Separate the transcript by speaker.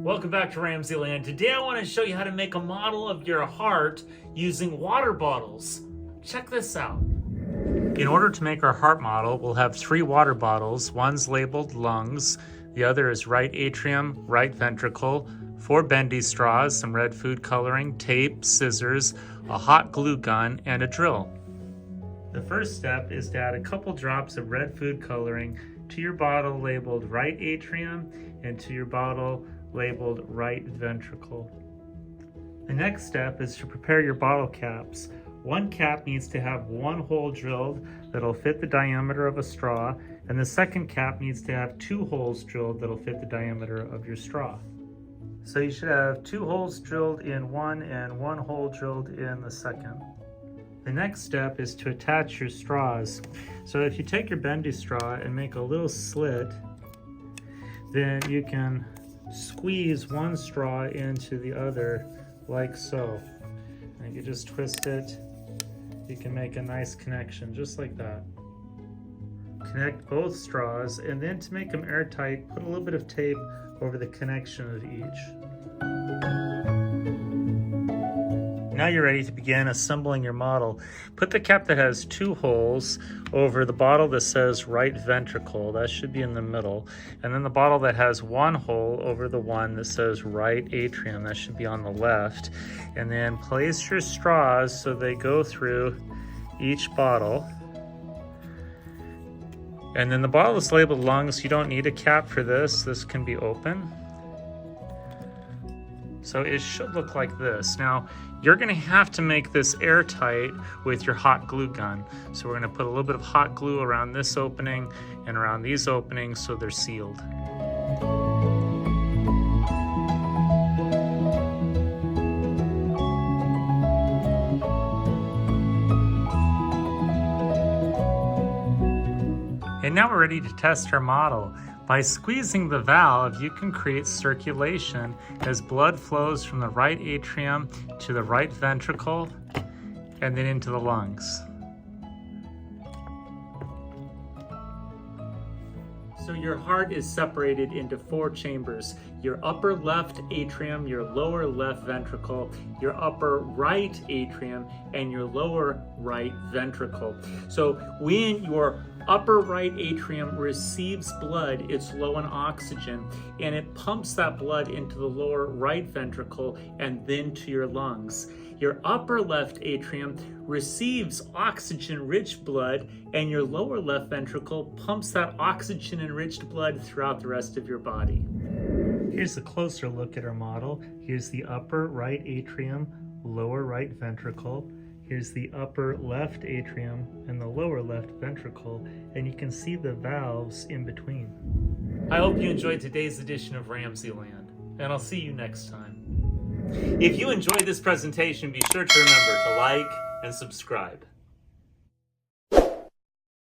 Speaker 1: Welcome back to RamZland. Today I want to show you how to make a model of your heart using water bottles. Check this out. In order to make our heart model, we'll have 3 water bottles. One's labeled lungs, the other is right atrium, right ventricle, 4 bendy straws, some red food coloring, tape, scissors, a hot glue gun, and a drill. The first step is to add a couple drops of red food coloring to your bottle labeled right atrium and to your bottle labeled right ventricle. The next step is to prepare your bottle caps. One cap needs to have 1 hole drilled that'll fit the diameter of a straw, and the second cap needs to have 2 holes drilled that'll fit the diameter of your straw. So you should have 2 holes drilled in one and 1 hole drilled in the second. The next step is to attach your straws. So if you take your bendy straw and make a little slit, then you can squeeze one straw into the other like so. And you just twist it, you can make a nice connection just like that. Connect both straws, and then to make them airtight, put a little bit of tape over the connection of each. Now you're ready to begin assembling your model. Put the cap that has 2 holes over the bottle that says right ventricle. That should be in the middle. And then the bottle that has 1 hole over the one that says right atrium. That should be on the left. And then place your straws so they go through each bottle. And then the bottle is labeled lungs. You don't need a cap for this. This can be open. So it should look like this. Now, you're gonna have to make this airtight with your hot glue gun. So we're gonna put a little bit of hot glue around this opening and around these openings so they're sealed. And now we're ready to test our model. By squeezing the valve, you can create circulation as blood flows from the right atrium to the right ventricle and then into the lungs. So your heart is separated into 4 chambers: your upper left atrium, your lower left ventricle, your upper right atrium, and your lower right ventricle. So when your upper right atrium receives blood, it's low on oxygen, and it pumps that blood into the lower right ventricle and then to your lungs. Your upper left atrium receives oxygen-rich blood, and your lower left ventricle pumps that oxygen-enriched blood throughout the rest of your body. Here's a closer look at our model. Here's the upper right atrium, lower right ventricle. Here's the upper left atrium and the lower left ventricle, and you can see the valves in between. I hope you enjoyed today's edition of RamZland, and I'll see you next time. If you enjoyed this presentation, be sure to remember to like and subscribe.